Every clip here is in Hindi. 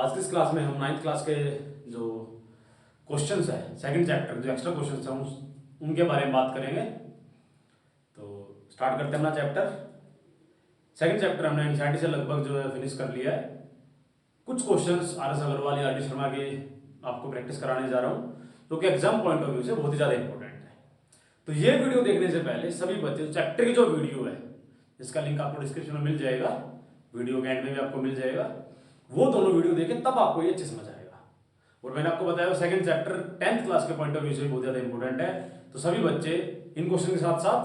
आज की इस क्लास में हम 9th क्लास के जो क्वेश्चंस है सेकंड चैप्टर जो एक्स्ट्रा क्वेश्चंस हैं उनके बारे में बात करेंगे। तो स्टार्ट करते हैं अपना चैप्टर। सेकंड चैप्टर हमने एनसीईआरटी से लगभग जो है फिनिश कर लिया है। कुछ क्वेश्चंस आर.एस. अग्रवाल या आर.डी. शर्मा के आपको प्रैक्टिस कराने जा रहा हूँ जो कि एग्जाम पॉइंट ऑफ व्यू से बहुत ही ज़्यादा इंपॉर्टेंट है। तो ये वीडियो देखने से पहले सभी बच्चे चैप्टर की जो वीडियो है जिसका लिंक आपको डिस्क्रिप्शन में मिल जाएगा, वीडियो के एंड में भी आपको मिल जाएगा, वो दोनों वीडियो देखें तब आपको ये अच्छे समझ आएगा। और मैंने आपको बताया सेकंड चैप्टर 10th क्लास के पॉइंट ऑफ व्यू से बहुत ज़्यादा इंपॉर्टेंट है। तो सभी बच्चे इन क्वेश्चन के साथ साथ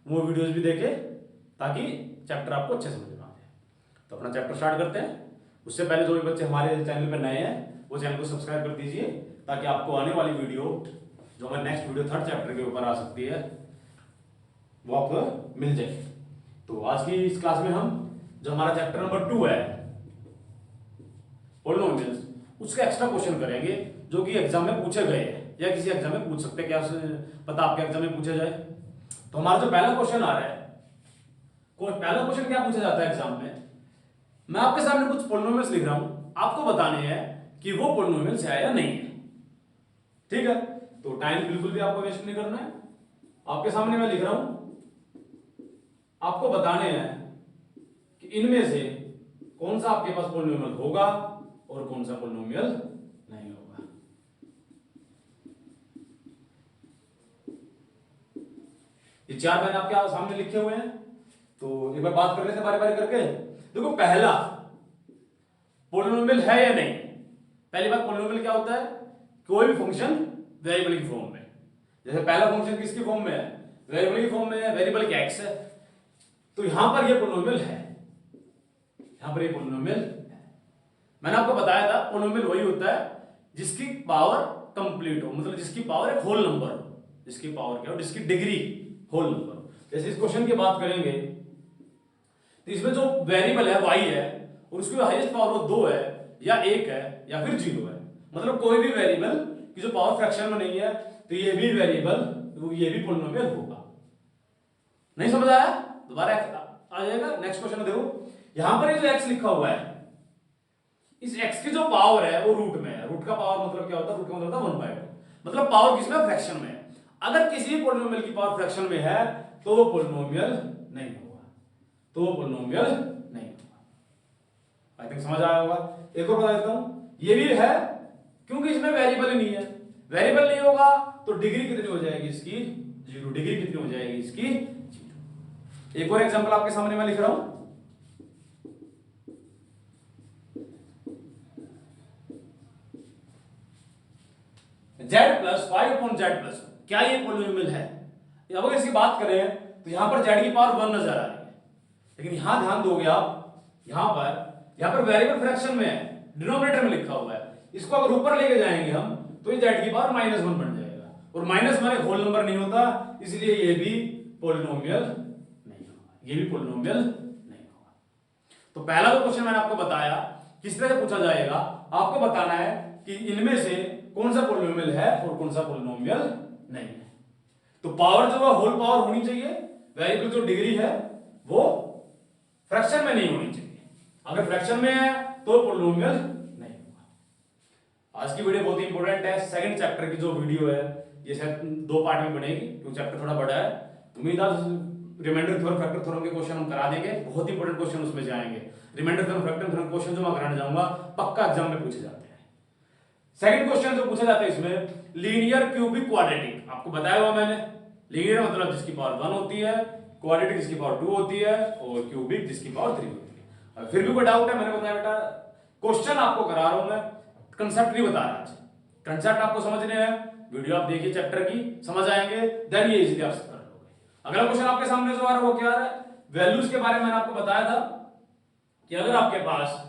वो वीडियोज भी देखें ताकि चैप्टर आपको अच्छे समझ में आ जाए। तो अपना चैप्टर स्टार्ट करते हैं। उससे पहले जो भी बच्चे हमारे चैनल पर नए हैं वो चैनल को सब्सक्राइब कर दीजिए ताकि आपको आने वाली वीडियो जो हमारे नेक्स्ट वीडियो थर्ड चैप्टर के ऊपर आ सकती है वो आपको मिल जाए। तो आज की इस क्लास में हम जो हमारा चैप्टर नंबर 2 है पॉलिनोमियल्स, उसका एक्स्ट्रा क्वेश्चन करेंगे जो कि एग्जाम में पूछे गए हैं या किसी एग्जाम में पूछ सकते हैं। क्या पता आपके एग्जाम में पूछे जाए। तो हमारा जो पहला क्वेश्चन आ रहा है, पहला क्वेश्चन क्या पूछा जाता है एग्जाम में, मैं आपके सामने कुछ पॉलिनोमियल्स लिख रहा हूं, आपको बताने हैं कि वो पॉलिनोमियल्स है या नहीं है। ठीक है, तो टाइम बिल्कुल भी आपको वेस्ट नहीं करना है। आपके सामने मैं लिख रहा हूं, आपको बताने हैं कि इनमें से कौन सा आपके पास पॉलिनोमियल होगा और कौन सा पॉलिनोमियल नहीं होगा। ये चार मैंने आपके सामने लिखे हुए हैं। तो एक बार बात कर लेते हैं बारी बारी करके। देखो, पहला पॉलिनोमियल है या नहीं। पहली बात, पॉलिनोमियल क्या होता है? कोई भी फंक्शन वेरिएबल की फॉर्म में। जैसे पहला फंक्शन किसकी फॉर्म में है? वेरिएबल की फॉर्म में है, वेरिएबल की एक्स है। तो यहां पर ये पॉलिनोमियल है, यहां पर ये पॉलिनोमियल है। मैंने आपको बताया था पॉलिनोमियल वही होता है जिसकी पावर कंप्लीट हो, मतलब जिसकी पावर एक होल नंबर हो। जिसकी पावर क्या हो? जिसकी डिग्री होल नंबर। जैसे इस क्वेश्चन की बात करेंगे तो इसमें जो वेरिएबल है y है और उसकी हाईएस्ट पावर वो 2 है या 1 है या फिर 0 है। मतलब कोई भी वेरिएबल की जो पावर फ्रैक्शन में नहीं है तो ये भी वेरिएबल, ये भी पॉलिनोमियल होगा। नहीं समझ आया? दोबारा आ जाएगा। नेक्स्ट क्वेश्चन में देखो, यहां पर ये जो x लिखा हुआ है, इस x की जो पावर है वो रूट में है। रूट का पावर मतलब क्या होता है? रूट का मतलब होता है 1/2। मतलब पावर किसमें? फ्रैक्शन में है। अगर किसी पॉलिनोमियल की पावर फ्रैक्शन में है तो वो पॉलिनोमियल नहीं होगा, तो वो पॉलिनोमियल नहीं होगा। आई थिंक समझ आया होगा। एक और बता देता हूं, ये भी है क्योंकि इसमें वेरिएबल ही नहीं है। वेरिएबल नहीं होगा तो डिग्री कितनी हो जाएगी इसकी? 0। डिग्री कितनी हो जाएगी इसकी? 0। एक और एग्जांपल आपके सामने मैं लिख रहा हूं, z प्लस 5/z+, क्या ये पॉलिनोमियल है? अगर इसकी बात करें तो यहां पर z की पावर 1 नजर आ रही है, लेकिन यहां ध्यान दोगे आप, यहां पर वेरिएबल फ्रैक्शन में है, डिनोमिनेटर में लिखा हुआ है। इसको अगर ऊपर लेके जाएंगे हम तो ये z की पावर -1 बन जाएगा, और -1 एक होल नंबर नहीं होता, इसलिए ये भी पॉलिनोमियल नहीं होगा। ये भी पॉलिनोमियल नहीं होगा। तो पहला जो क्वेश्चन मैंने आपको बताया किस तरह से पूछा जाएगा, आपको बताना है कि इनमें से कौन सा पॉलिनोमियल है और कौन सा पॉलिनोमियल नहीं है। तो पावर जो है होल पावर होनी चाहिए, वेरिएबल जो डिग्री है वो फ्रैक्शन में नहीं होनी चाहिए। अगर फ्रैक्शन में है तो पॉलिनोमियल नहीं होगा। आज की वीडियो बहुत ही इंपॉर्टेंट है। सेकंड चैप्टर की जो वीडियो है ये शायद 2 पार्ट में बनेगी क्योंकि चैप्टर थोड़ा बड़ा है। उम्मीद है रिमाइंडर थ्योरम, फैक्टर थ्योरम के क्वेश्चन हम करा देंगे। बहुत इंपॉर्टेंट क्वेश्चन उसमें जाएंगे। Remainder theorem, factor theorem question जो मैं कराने जाऊंगा पक्का एग्जाम में पूछे जाते हैं। सेकंड क्वेश्चन जो पूछा जाता है इसमें लीनियर, क्यूबिक, क्वाड्रेटिक। आपको बताया हुआ मैंने, लीनियर मतलब जिसकी पावर 1 होती है, क्वाड्रेटिक जिसकी पावर 2 होती है, और क्यूबिक जिसकी पावर 3 होती है। अगर फिर भी कोई डाउट है, मैंने बताया बेटा क्वेश्चन आपको करा रहा हूं मैं, कंसेप्ट नहीं बता रहा। आज कंसेप्ट आपको समझने हैं, वीडियो आप देखिए चैप्टर की, समझ आएंगे, देन ये इजीली आप कर लोगे। अगला क्वेश्चन आपके सामने जो आ रहा है वो क्या आ रहा है? वैल्यूज के बारे में मैंने आपको बताया था कि अगर आपके पास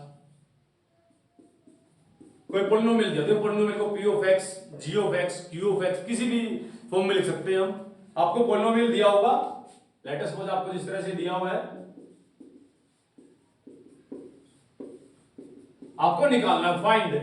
कोई पॉलिनोमियल दिया तो पॉलिनोमियल को p of x, g of x, q of x किसी भी फॉर्म में लिख सकते हैं हम। आपको पॉलिनोमियल दिया होगा, लेट अस सपोज आपको जिस तरह से दिया हुआ है, आपको निकालना है find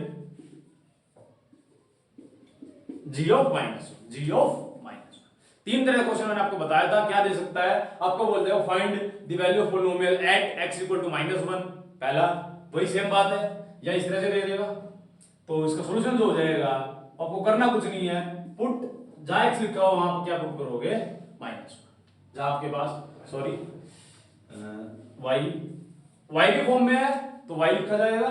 g of -1, g of -1। 3 तरह का क्वेश्चन मैंने आपको बताया था। क्या दे सकता है? आपको बोलते हो find the value of polynomial at x = -1। पहला वही सेम बात है, या इस तरह से दे देगा। तो इसका सॉल्यूशन जो हो जाएगा, आपको करना कुछ नहीं है, पुट जहां x लिखा हो वहां पर क्या पुट करोगे, माइनस। जहां आपके पास सॉरी y के फॉर्म में है तो y लिखा जाएगा।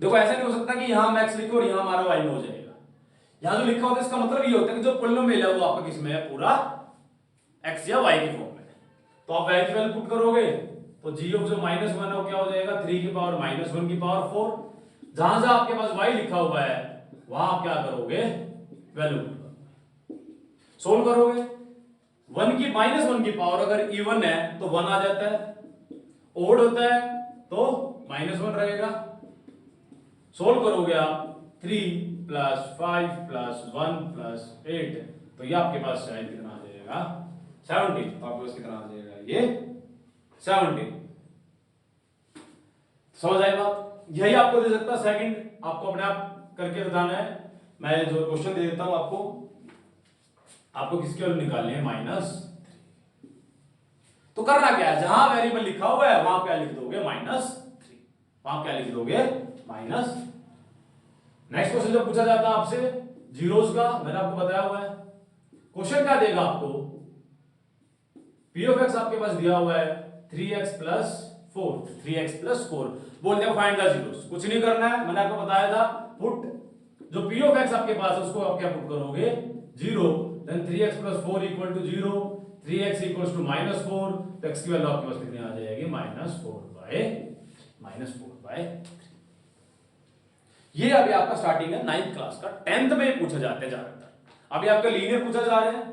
देखो ऐसा नहीं हो सकता कि यहां हम x लिखो और यहां हमारा y में हो जाएगा। यहां जो लिखा होता है इसका मतलब ये होता है कि जो पॉलिनोमियल है वो आपका किस में है, पूरा x या y के फॉर्म में। तो आप y की वैल्यू पुट करोगे तो g ऑफ जो -1 है वो क्या हो जाएगा, 3 की पावर -1 की पावर 4। जहां जहां आपके पास y लिखा हुआ है वहां आप क्या करोगे, वैल्यू सोल्व करोगे। 1 की -1 की पावर अगर इवन है तो 1 आ जाता है, ओड होता है तो -1 रहेगा। सोल्व करोगे आप 3 + 5 + 1 + 8 तो ये आपके पास शायद कितना आ जाएगा, 17। तो आपके पास कितना आ जाएगा, ये 17। समझ आए बात? यही आपको दे सकता है सेकंड, आपको अपने आप करके बताना है। मैं जो क्वेश्चन दे देता हूं आपको किसके वैल्यू निकालनी है, -3। तो करना क्या है, जहां वेरिएबल लिखा हुआ है वहां क्या लिख दोगे, -3, वहां क्या लिख दोगे, माइनस। नेक्स्ट क्वेश्चन जो पूछा जाता है आपसे जीरोस का, मैंने आपको बताया हुआ है। क्वेश्चन क्या देगा आपको, p ऑफ x आपके पास दिया हुआ है 3x + 4, 3x + 4, बोलते हैं फाइंड द जीरोस। कुछ नहीं करना है, मैंने आपको बताया था, पुट जो p ऑफ x आपके पास है उसको आप क्या पुट करोगे, 0, देन 3x + 4 = 0, 3x = -4, तो x की वैल्यू आपके पास कितनी आ जाएगी, -4/3। ये अभी आपका स्टार्टिंग है 9th क्लास का। 10th में पूछा जाते हैं ज्यादातर। अभी आपका लीनियर पूछा जा रहे हैं,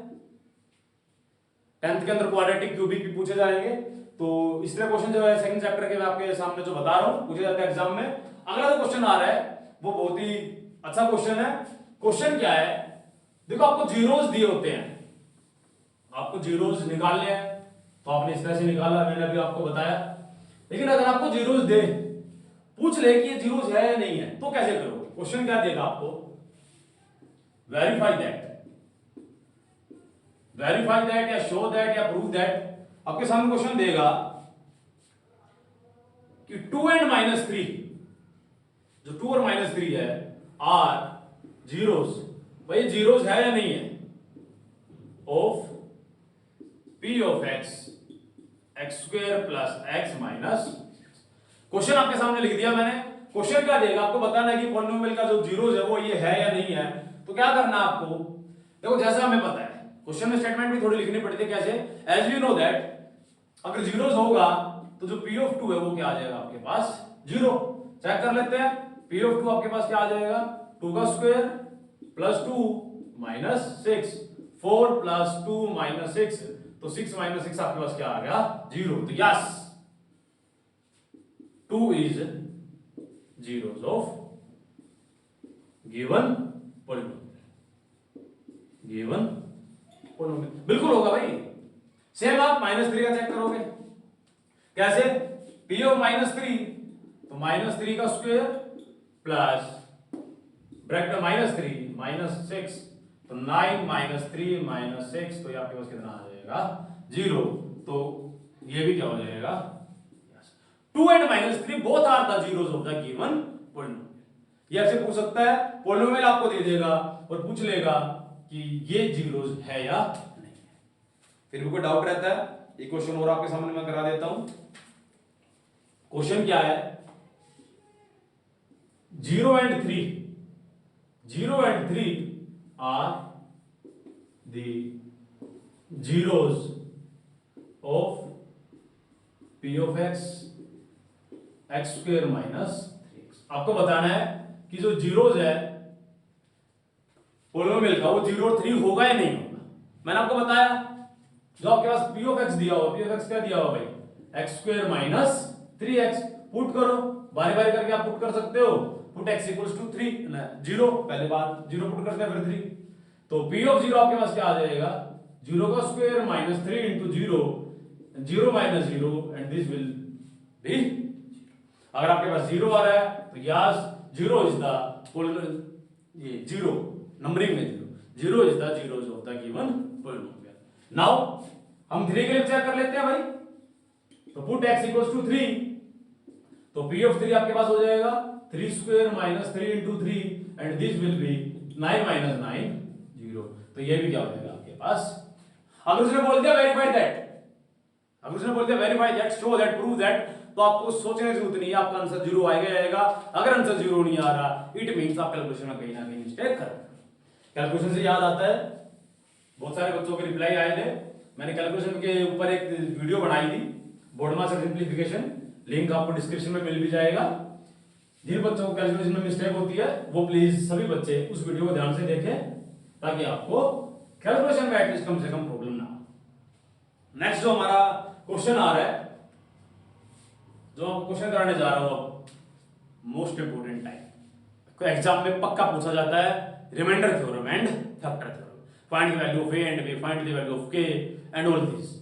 10th के अंदर क्वाड्रेटिक, क्यूबिक भी पूछे जाएंगे। तो इस तरह क्वेश्चन जो है सेकंड चैप्टर के मैं आपके सामने जो बता रहा हूं पूछे जाते हैं एग्जाम में। अगला जो क्वेश्चन आ रहा है वो बहुत ही अच्छा क्वेश्चन है। क्वेश्चन क्या है, देखो आपको जीरोस दिए होते हैं, आपको जीरोस निकालने हैं तो आपने इस तरह से निकाला, मैंने अभी आपको बताया। लेकिन अगर आपको जीरोस दे, पूछ ले कि ये जीरोस है या नहीं है, तो कैसे करोगे? क्वेश्चन क्या देगा आपको, वेरीफाई दैट या शो दैट या प्रूव दैट। आपके सामने क्वेश्चन देगा कि 2 and -3, जो 2 और -3 है, आर जीरोस, भाई जीरोस है या नहीं है, of p of x x² + x - question आपके सामने लिख दिया मैंने। क्वेश्चन क्या देगा, आपको बताना है कि पॉलिनोमियल का जो जीरोस है वो ये है या नहीं है। तो क्या करना है आपको, देखो जैसा हमें पता है क्वेश्चन में स्टेटमेंट भी थोड़ी लिखनी पड़ती है, कैसे, एज यू नो दैट अगर जीरोस होगा तो जो p ऑफ 2 है वो क्या आ जाएगा आपके पास, 0। चेक कर लेते हैं, p ऑफ 2 आपके पास क्या आ जाएगा, 2 का स्क्वायर + 2 - 6, 4 + 2 - 6, तो 6 - 6 आपके पास क्या आ गया, 0। तो yes 2 is zeros of given polynomial, बिल्कुल होगा भाई। सेम आप -3 का चेक करोगे, कैसे, p ऑफ -3 तो -3 का स्क्वायर प्लस ब्रैकेट -3 - 6, तो 9 - 3 - 6, तो ये आपके पास कितना आ जाएगा, 0। तो ये भी क्या हो जाएगा, 2 and -3 both are the zeros of the given polynomial। ये आपसे पूछ सकता है, पॉलिनोमियल आपको दे देगा और पूछ लेगा कि ये जीरोस है या नहीं है। फिर भी कोई डाउट रहता है, एक क्वेश्चन और आपके सामने मैं करा देता हूं। क्वेश्चन क्या है, 0 and 3 are the zeros of p of x x² - 3x। आपको बताना है कि जो जीरोस है पॉलिनोमियल का वो 0 और 3 होगा या नहीं होगा। मैंने आपको बताया जो आपके पास p ऑफ x दिया हुआ, p ऑफ x क्या दिया हुआ भाई, x² - 3x। पुट करो, बारी बारी करके आप पुट कर सकते हो। पुट x = 3 0, पहले बात 0 पुट करते हैं फिर 3, तो p ऑफ 0 आपके पास क्या आ जाएगा, 0 का square - 3 × 0, 0 - 0 and this will be. अगर आपके पास 0 आ रहा है तो यस 0 इज द ये 0 नंबरिंग में 0 is the zeros of the given polynomial. Now हम 3 के लिए चेक कर लेते हैं भाई। तो पुट x = 3, तो P of 3 आपके पास हो जाएगा 3 square minus 3 into 3 and this will be 9 minus 9 0। तो ये भी क्या हो जाएगा आपके पास। अगर उसने बोल दिया वेरीफाई दैट, अगर उसने बोल दिया verify that, show that, prove that, तो आपको सोचने की जरूरत नहीं है, आपका आंसर जीरो आएगा। अगर आंसर जीरो नहीं आ रहा, इट मींस आप कैलकुलेशन में कहीं ना कहीं मिस्टेक कर रहे हैं। कैलकुलेशन से याद आता है, बहुत सारे बच्चों के रिप्लाई आए थे, मैंने कैलकुलेशन के ऊपर एक वीडियो बनाई थी, बोर्ड मास्टर सिंप्लीफिकेशन, लिंक आपको डिस्क्रिप्शन में मिल भी जाएगा। जिन बच्चों को कैलकुलेशन में मिस्टेक होती है वो प्लीज सभी बच्चे उस वीडियो को ध्यान से देखें, ताकि आपको कैलकुलेशन में एटलीस्ट कम से कम प्रॉब्लम ना हो। नेक्स्ट जो हमारा क्वेश्चन आ रहा है, जो हम क्वेश्चन कराने जा रहा हूं, मोस्ट इंपोर्टेंट टाइप, एग्जाम में पक्का पूछा जाता है, remainder theorem and factor theorem, find the value of A and B, find the value of K and all this.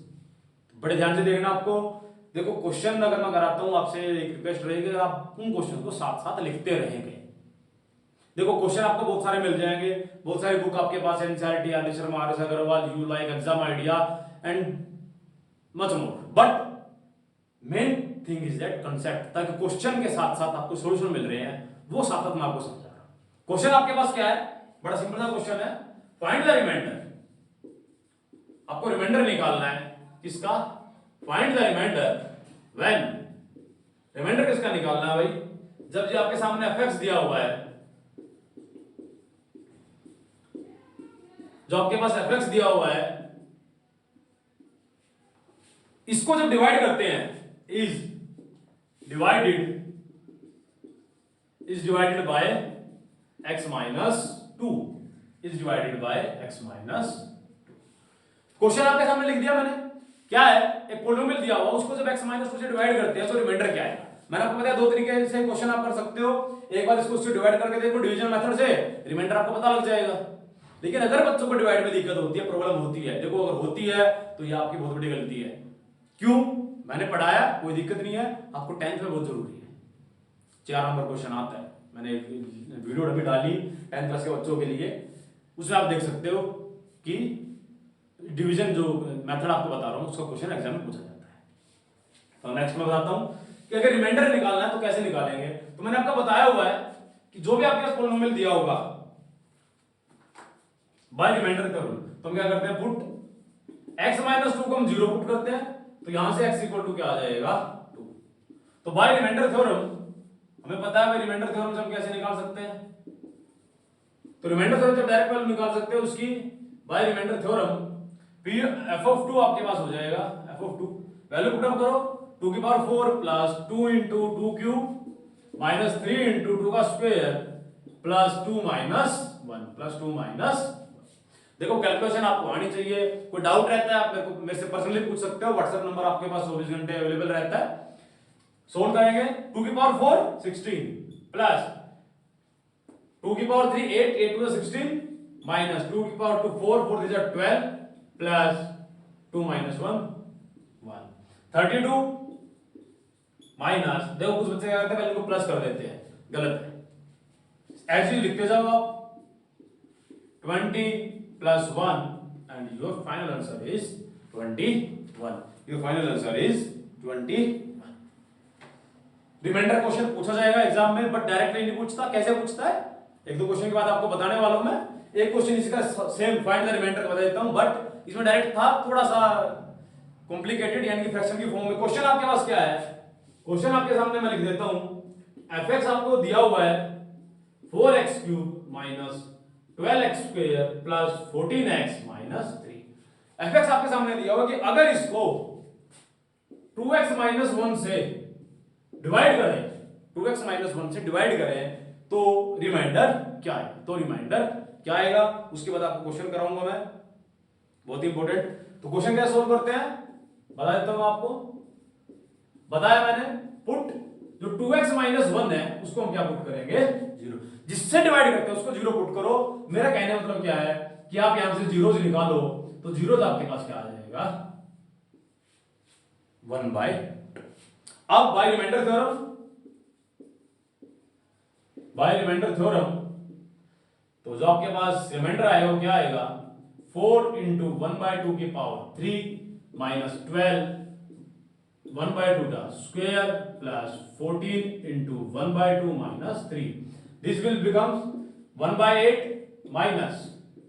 बड़े ध्यान से देखना आपको। देखो क्वेश्चन अगर मैं कराता हूं आपसे, एक रिक्वेस्ट रहेगी कि आप उन क्वेश्चन को साथ साथ लिखते रहेंगे। देखो क्वेश्चन आपको बहुत सारे मिल जाएंगे, बहुत सारी बुक आपके पास, NCERT, R Sharma, R S Agrawal, you like, exam idea and much more, but main thing is that concept, ताकि क्वेश्चन के साथ साथ आपको सॉल्यूशन मिल रहे हैं, वो साथ साथ मैं आपको समझा रहा हूं। क्वेश्चन आपके पास क्या है, बड़ा सिंपल सा क्वेश्चन है, फाइंड द रिमाइंडर। आपको रिमाइंडर निकालना है, किसका, find the remainder when, remainder किसका निकालना है भाई, जब जी आपके सामने fx दिया हुआ है, जो आपके पास fx दिया हुआ है, इसको जब डिवाइड करते हैं, is divided by x minus 2, is divided by x minus 2। Question आपके सामने लिख दिया मैंने, क्या है, एक पोलिनोमियल दिया हुआ, उसको जब x minus 2 से डिवाइड करते हैं तो रिमाइंडर क्या है। मैंने आपको बताया दो तरीके से क्वेश्चन आप कर सकते हो, एक बार इसको उससे डिवाइड करके देखो डिवीजन मेथड से, रिमाइंडर आपको पता लग जाएगा। लेकिन अगर बच्चों को डिवाइड में दिक्कत होती है, प्रॉब्लम होती है, देखो अगर होती है तो ये आपकी बहुत बड़ी गलती है। क्यों, मैंने पढ़ाया, कोई दिक्कत नहीं है, आपको 10th में बहुत जरूरी है, 4 नंबर क्वेश्चन आता है, मैंने वीडियो अभी डाली 10th क्लास के बच्चों के लिए, उसमें आप देख सकते हो कि डिवीजन जो मेथड आपको बता रहा हूं उसका क्वेश्चन एग्जाम में पूछा जाता है। तो नेक्स्ट मैं बताता हूं कि अगर रिमाइंडर निकालना है तो कैसे निकालेंगे। तो मैंने आपको बताया हुआ है कि जो भी आपके पास पॉलिनोमियल दिया होगा बाय रिमाइंडर थ्योरम, तो हम क्या करते हैं, पुट x माइनस 2 को हम 0 पुट करते हैं, तो यहां से x इक्वल टू क्या आ जाएगा 2। तो बाय रिमाइंडर थ्योरम हमें पता है, रिमाइंडर थ्योरम से हम कैसे निकाल सकते हैं, तो रिमाइंडर थ्योरम से डायरेक्ट वैल्यू निकाल सकते हैं उसकी, by remainder theorem p f of 2 आपके पास हो जाएगा, f of 2 value put up करो, 2 की power 4 plus 2 into 2 cube minus 3 into 2 का square plus 2 minus 1 plus 2 minus. देखो कैलकुलेशन आपको आनी चाहिए, कोई डाउट रहता है आप मेरे से पर्सनली पूछ सकते हो, व्हाट्सएप नंबर आपके पास 24 घंटे अवेलेबल रहता है। सोल्व करेंगे, 2 की पावर 4 16 प्लस 2 की पावर 3 8 8 टू 16 माइनस 2 की power 2 4 4 these are 12 plus 2 minus 1 1 32 minus, देखो कुछ बच्चे क्या करते हैं वैल्यू को प्लस कर देते हैं, गलत है, ऐसे ही लिखते जाओ आप, 20 plus 1 and your final answer is 21, your final answer is 21। Remainder question पूछा जाएगा एग्जाम में, बट डायरेक्टली नहीं पूछता। कैसे पूछता है, एक दो क्वेश्चन के बाद आपको बताने वाला हूं मैं। एक क्वेश्चन इसका सेम फाइंड द रिमाइंडर बता देता हूं, बट इसमें डायरेक्ट था, थोड़ा सा कॉम्प्लिकेटेड, यानी कि फ्रैक्शन की फॉर्म में। क्वेश्चन आपके पास क्या है, क्वेश्चन आपके सामने मैं लिख देता हूं, fx आपको दिया हुआ है 4x cube minus 12x square plus 14x minus 3। fx आपके सामने दिया हुआ कि अगर इसको 2x माइनस 1 से डिवाइड करें, 2x माइनस 1 से डिवाइड करें तो रिमाइंडर क्या है, तो रिमाइंडर क्या आएगा, उसके बाद आपको क्वेश्चन कराऊंगा मैं, बहुत इंपॉर्टेंट। तो क्वेश्चन कैसे सोल्व करते हैं बता देता हूं आपको, बताया मैंने, पुट जो 2x माइनस 1 है उसको हम क्या पुट करेंगे 0, जिससे डिवाइड करते हैं उसको 0 पुट करो। मेरा कहने का मतलब क्या है कि आप यहां से जीरोस निकालो, तो जीरोस आपके पास क्या आ जाएगा 1/2। अब by remainder theorem, by remainder theorem, तो जो आपके पास रिमाइंडर आएगा वो क्या आएगा 4 इंटू 1/2 की पावर 3 माइनस 12 1/2 का square plus 14 into 1/2 minus 3, this will becomes 1/8 minus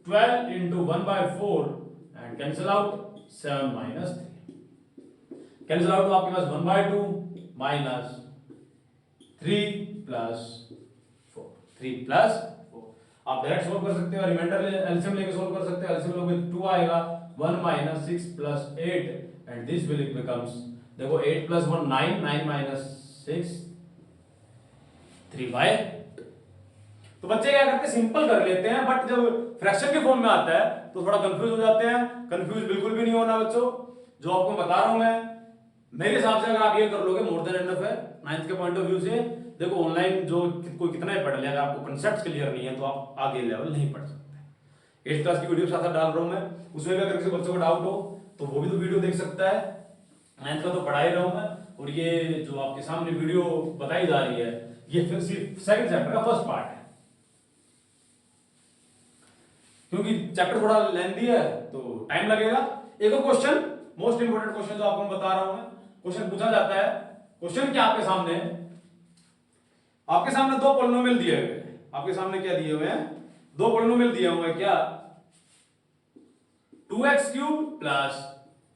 12 into 1/4 and cancel out 7 minus 3, cancel out तो आपके पास 1/2 माइनस 3 प्लस 4, 3 प्लस 4। आप डायरेक्ट सोल्व कर सकते हो, रिमाइंडर एलसीएम लेके सोल्व कर सकते हो। एलसीएम लोगे 2 आएगा, 1 minus 6 plus 8 and this will becomes, देखो 8 प्लस 1 9, 9 माइनस 6 3/2। तो बच्चे क्या करते हैं, सिंपल कर लेते हैं, बट जब फ्रैक्शन के फॉर्म में आता है तो थोड़ा कंफ्यूज हो जाते हैं। कंफ्यूज बिल्कुल भी नहीं होना बच्चों, जो आपको बता रहा हूं मैं, मेरे हिसाब से अगर आप ये कर लोगे मोर देन एनफ है। 9th के पॉइंट ऑफ व्यू से देखो, ऑनलाइन जो कोई कितना ही पढ़ ले, अगर आपको कंसेप्ट क्लियर नहीं है तो आप आगे लेवल नहीं पढ़ सकते। 8th क्लास की वीडियो साथ साथ डाल रहा हूं मैं, उसमें भी अगर किसी बच्चों को डाउट हो तो वो भी तो वीडियो देख सकता है। 9th का तो पढ़ा ही रहा हूं मैं, और ये जो आपके सामने वीडियो बताई जा रही है ये फिर सिर्फ सेकंड चैप्टर का फर्स्ट पार्ट है, क्योंकि चैप्टर थोड़ा लेंथी है तो टाइम लगेगा। एक और क्वेश्चन, मोस्ट इंपोर्टेंट क्वेश्चन जो आपको बता रहा हूं मैं, क्वेश्चन पूछा जाता है। क्वेश्चन क्या आपके सामने, आपके सामने दो पॉलिनोमियल दिए हुए हैं। आपके सामने क्या दिए हुए हैं, दो पॉलिनोमियल दिए हुए हैं। क्या, 2x cube plus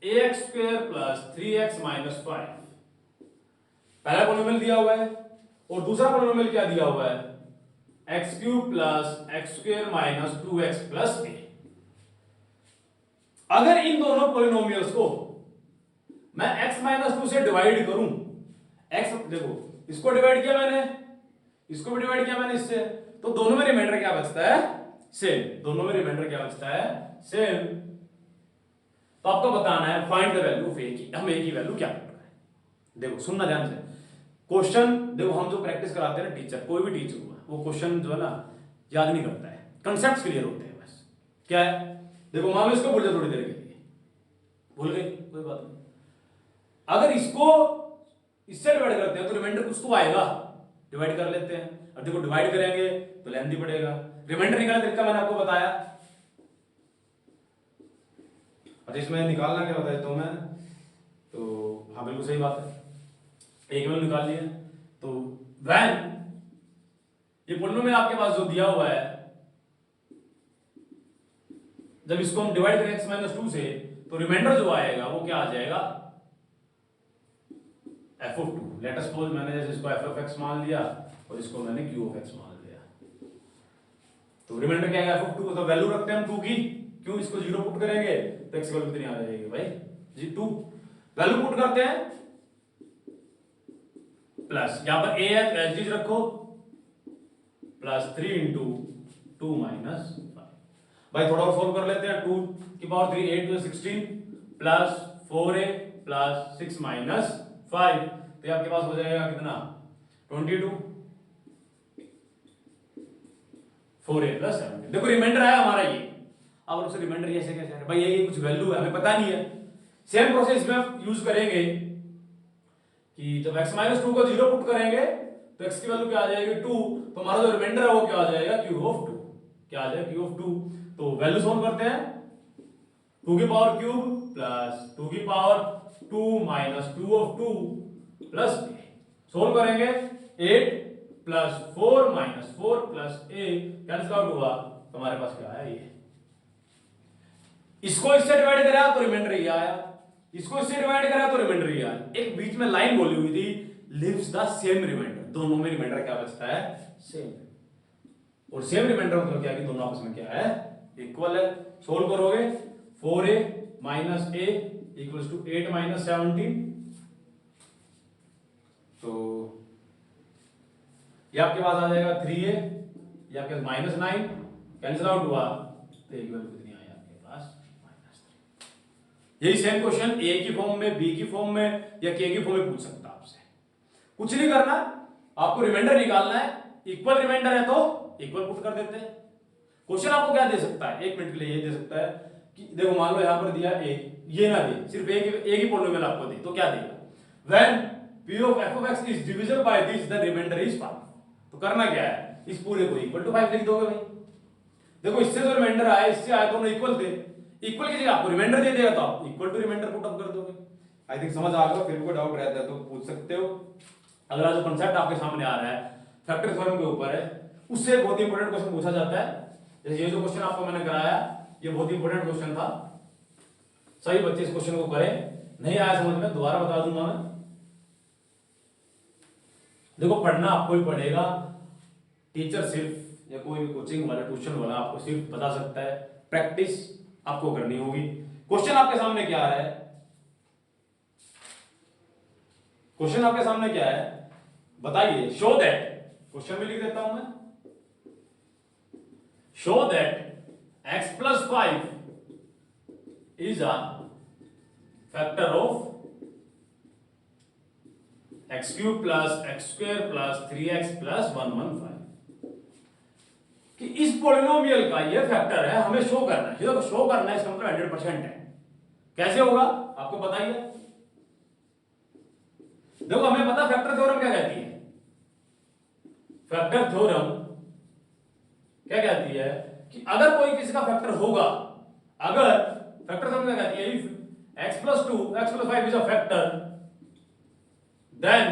ax square plus 3x minus 5, पहला पॉलिनोमियल दिया हुआ है, और दूसरा पॉलिनोमियल क्या दिया हुआ है, x cube plus x square minus 2x plus a। अगर इन दोनों पॉलिनोमियल्स को मैं x माइनस 2 से डिवाइड करूं, x देखो इसको डिवाइड किया मैंने, इसको भी डिवाइड किया मैंने इससे, तो दोनों में रिमाइंडर क्या बचता है, सेम। दोनों में रिमाइंडर क्या बचता है, सेम। तो आपको बताना है find the value of a की, हम a की वैल्यू क्या कर रहे हैं। देखो सुनना ध्यान से क्वेश्चन, देखो हम जो प्रैक्टिस कराते हैं ना टीचर, कोई भी टीचर हुआ, वो क्वेश्चन जो है ना याद नहीं करता है, कंसेप्ट क्लियर होते हैं बस। क्या है, देखो मान लो इसको भूल जाओ थोड़ी देर के लिए, भूल गए कोई बात नहीं, अगर इसको इससे डिवाइड करते हैं तो रिमाइंडर कुछ तो आएगा, डिवाइड कर लेते हैं। अब देखो डिवाइड करेंगे तो लेंथी पड़ेगा, रिमाइंडर निकालने तरीका मैंने आपको बताया। अच्छा इसमें निकालना क्या बताया तो मैं, तो हाँ बिल्कुल सही बात है, एक में निकाल लिया। तो वैन ये पॉलिनोमियल आपके पास जो दिया हुआ है, जब इसको हम डिवाइड करें x माइनस 2 से तो रिमाइंडर जो आएगा वो क्या आ जाएगा, f of 2। Let us suppose मैंने जैसे इसको f ऑफ x मान लिया और इसको मैंने q ऑफ x मान लिया, तो रिमाइंडर क्या आएगा f ऑफ 2, तो वैल्यू रखते हैं हम 2 की, क्यों इसको 0 पुट करेंगे तो x की वैल्यू कितनी आ जाएगी भाई जी 2, वैल्यू पुट करते हैं प्लस, यहां पर a है तो एज इज रखो, प्लस 3 इंटू 2 माइनस 5। भाई थोड़ा और सोल्व कर लेते हैं, 2 की power 3 8 to 16 plus 4a plus 6 minus 5, तो आपके पास हो जाएगा कितना 22, 4a प्लस 17। देखो रिमाइंडर आया हमारा ये, अब उससे रिमाइंडर ऐसे कैसे है भाई, ये कुछ वैल्यू है हमें पता नहीं है। सेम प्रोसेस में यूज करेंगे कि जब x माइनस 2 को 0 पुट करेंगे तो x की वैल्यू क्या आ जाएगी 2, तो हमारा जो रिमाइंडर है वो क्या आ जाएगा q ऑफ 2, क्या आ जाएगा q ऑफ 2। तो वैल्यू सॉल्व करते हैं, 2 की पावर क्यूब प्लस 2 की power 2 minus 2 of 2 plus a, solve करेंगे 8 plus 4 minus 4 plus a, cancel out हुआ तो हमारे पास क्या आया, ये इसको इससे डिवाइड करा तो रिमाइंडर ये आया, इसको इससे डिवाइड करा तो रिमाइंडर ये आया। एक बीच में लाइन बोली हुई थी लिव्स द सेम रिमाइंडर, दोनों में रिमाइंडर क्या बचता है, सेम। और सेम रिमाइंडर मतलब क्या है कि दोनों आपस में क्या है, इक्वल है। सोल्व करोगे 4a minus a equals to 8 minus 17, तो ये आपके पास आ जाएगा 3a, ये आपके पास माइनस 9, कैंसिल आउट हुआ तो एक वैल्यू कितनी आई आपके पास, -3। यही सेम क्वेश्चन a की फॉर्म में, b की फॉर्म में या k की फॉर्म में पूछ सकता है आपसे। कुछ नहीं करना, आपको रिमाइंडर निकालना है, इक्वल रिमाइंडर है तो इक्वल पुट कर देते हैं। क्वेश्चन आपको क्या दे सकता है, एक मिनट के लिए ये दे सकता है कि देखो मान लो यहां पर दिया a, ये ना दे, सिर्फ a की पॉलिनोमियल आपको दे तो क्या देगा, when p of f of x is divisible by this the remainder is 5। तो करना क्या है, इस पूरे को इक्वल टू 5 लिख दोगे भाई। देखो इससे जो रिमाइंडर आया इससे आया, दोनों इक्वल थे, इक्वल की जगह आपको रिमाइंडर दे देगा तो आप equal to remainder put up कर दोगे। आई थिंक समझ आ गया। फिर भी कोई डाउट रहता है तो पूछ सकते हो। अगला जो कंसेप्ट आपके सामने आ रहा है फैक्टर थ्योरम के ऊपर है, उससे एक बहुत इंपॉर्टेंट क्वेश्चन पूछा जाता है। जैसे ये जो क्वेश्चन आपको मैंने कराया ये बहुत इंपॉर्टेंट क्वेश्चन था, सभी बच्चे इस क्वेश्चन को करें। नहीं आया समझ में दोबारा बता दूंगा मैं। देखो पढ़ना आपको ही पड़ेगा, टीचर सिर्फ या कोई भी कोचिंग वाला ट्यूशन वाला आपको सिर्फ बता सकता है, प्रैक्टिस आपको करनी होगी। क्वेश्चन आपके सामने क्या आ रहा है, क्वेश्चन आपके सामने क्या है बताइए। शो दैट, क्वेश्चन में लिख देता हूं मैं, show that x+5 is a factor of x³ plus x² plus 3x plus 115 कि इस पॉलिनोमियल का ये फैक्टर है, हमें शो करना है। ये शो करना है, इसका मतलब 100% है। कैसे होगा आपको बताइए। देखो हमें पता फैक्टर थ्योरम क्या कहती है, फैक्टर थ्योरम क्या कहती है कि अगर कोई किसी का फैक्टर होगा, अगर फैक्टर थ्योरम क्या कहती है, if x+2 x+5 is a factor then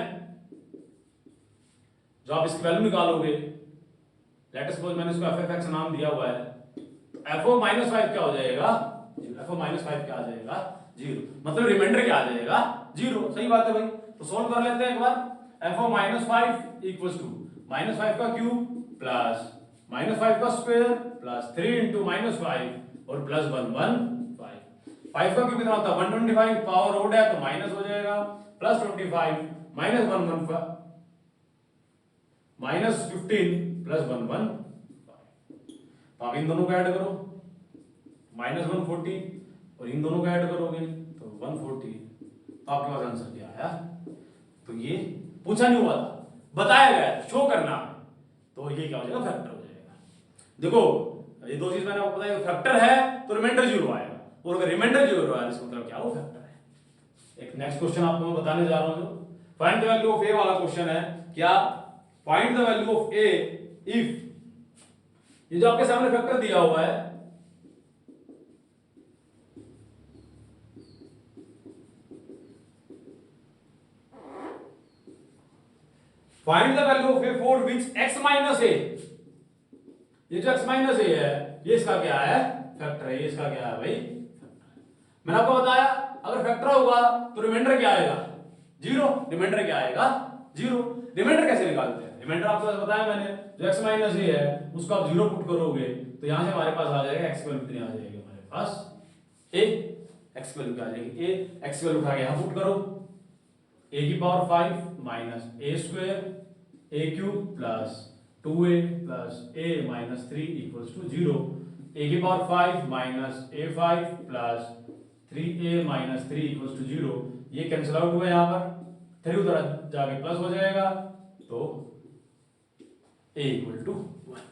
जो आप इसकी वैल्यू निकालोगे, लेट अस सपोज मैंने इसको f(x) नाम दिया हुआ है, तो f(-5) क्या हो जाएगा, f(-5) क्या आ जाएगा 0, मतलब रिमाइंडर क्या आ जाएगा 0। सही बात है भाई, तो सोल्व कर लेते हैं एक बार। f(-5) इक्वल्स टू -5 का क्यूब प्लस -5 का स्क्वायर प्लस 3 इंटू -5 और प्लस 115। 5 का क्यूब कितना होता है 125, पावर ओड है तो माइनस हो जाएगा, प्लस 25 माइनस 115 माइनस 15 प्लस 115। आप इन दोनों को ऐड करो, -140 और इन दोनों को ऐड करोगे तो 140, तो आपके पास आंसर क्या आया। तो ये पूछा नहीं हुआ था, बताया गया शो करना, तो ये क्या हो जाएगा फैक्टर हो जाएगा। देखो ये दो चीज मैंने आपको बताया, फैक्टर है तो रिमाइंडर 0 आएगा, और अगर रिमाइंडर 0 आया इसका मतलब क्या वो फैक्टर है। एक नेक्स्ट क्वेश्चन आपको मैं बताने जा रहा हूं, जो फाइंड द वैल्यू ऑफ ए वाला क्वेश्चन है। क्या find the value of A if, ये जो आपके सामने फैक्टर दिया हुआ है, find the value of A for which x-a, ये जो x-a है ये इसका क्या है फैक्टर है, ये इसका क्या है भाई फैक्टर है। मैंने आपको बताया अगर फैक्टर होगा तो रिमाइंडर क्या आएगा 0, रिमाइंडर क्या आएगा 0। रिमाइंडर कैसे निकालते हैं, रिमाइंडर आपको बताया मैंने, जो x-a है उसको आप 0 पुट करोगे तो यहां से हमारे पास आ जाएगा x की वैल्यू कितनी आ जाएगी हमारे पास a, x की वैल्यू क्या आ जाएगी a, x की वैल्यू उठा के यहां पुट करो, a की power 5 minus a square a cube plus 2a plus a minus 3 equals to 0, a की power 5 minus a5 plus 3a minus 3 equals to 0। ये कैंसिल आउट हुआ यहाँ पर, 3 उधर जाके प्लस हो जाएगा, तो a इक्वल टू 1।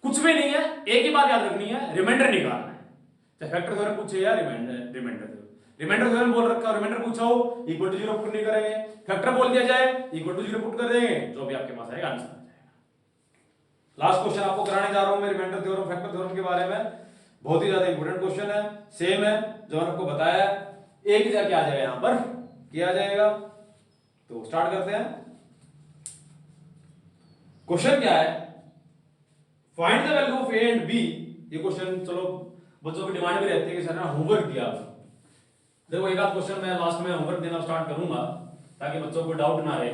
कुछ भी नहीं है, a की बात याद रखनी है, रिमाइंडर निकालना है, चाहे फैक्टर थ्योरम पूछे या रिमाइंडर रिमाइंडर थ्योरम बोल रखा है, रिमाइंडर पूछा हो इक्वल टू 0 पुट नहीं करेंगे, फैक्टर बोल दिया जाए इक्वल टू 0 पुट कर देंगे, जो भी आपके पास आएगा आंसर आ जाएगा। लास्ट क्वेश्चन आपको कराने जा रहा हूं मैं रिमाइंडर थ्योरम फैक्टर थ्योरम के बारे में, बहुत ही ज्यादा इंपॉर्टेंट क्वेश्चन है, सेम है जो मैंने आपको बताया, एक ही जगह क्या आ जाएगा यहां पर किया जाएगा। तो स्टार्ट करते हैं। क्वेश्चन क्या है, find the value of A and B. ये क्वेश्चन चलो बच्चों की डिमांड भी रहती है कि सर ना होमवर्क दिया, देखो एक आध क्वेश्चन मैं लास्ट में होमवर्क देना स्टार्ट करूंगा ताकि बच्चों को डाउट ना रहे,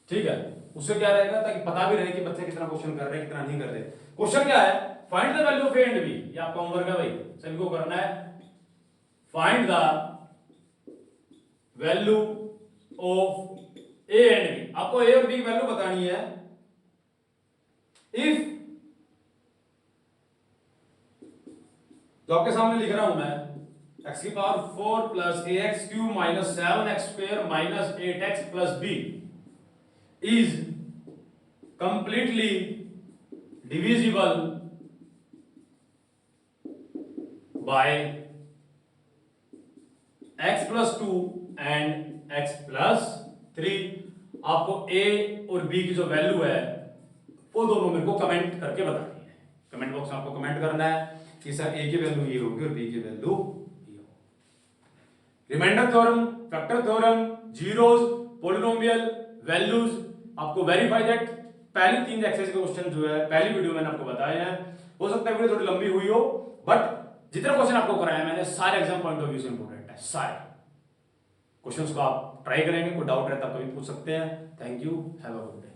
ठीक है, उससे क्या रहेगा ताकि पता भी रहे कि बच्चे कितना क्वेश्चन कर रहे हैं कितना नहीं कर रहे। क्वेश्चन क्या है, find the value of A and B, ये आपका होमवर्क है भाई, सभी को करना है। Find the value of A and B, आपको ए और बी की वैल्यू बतानी है। इफ, तो आपके सामने लिख रहा हूं मैं, x की power 4 plus ax cube minus 7x square minus 8x plus b is completely divisible by x plus 2 and x plus 3। आपको a और b की जो वैल्यू है वो दोनों मेरे को कमेंट करके बतानी है, कमेंट बॉक्स में आपको कमेंट करना है कि सर a की वैल्यू ये होगी और b की वैल्यू ये होगी। Remainder theorem, factor theorem, zeros, polynomial, values, आपको वेरीफाई दैट। पहली 3 एक्सरसाइज के क्वेश्चन जो है पहली वीडियो मैंने आपको बताए हैं। हो सकता है वीडियो थोड़ी लंबी हुई हो, बट जितने क्वेश्चन आपको कराए मैंने सारे एग्जाम पॉइंट ऑफ व्यू से इंपॉर्टेंट है। सारे क्वेश्चंस को आप ट्राई करेंगे, कोई डाउट रहता है तो भी पूछ सकते हैं। Thank you, have a good day.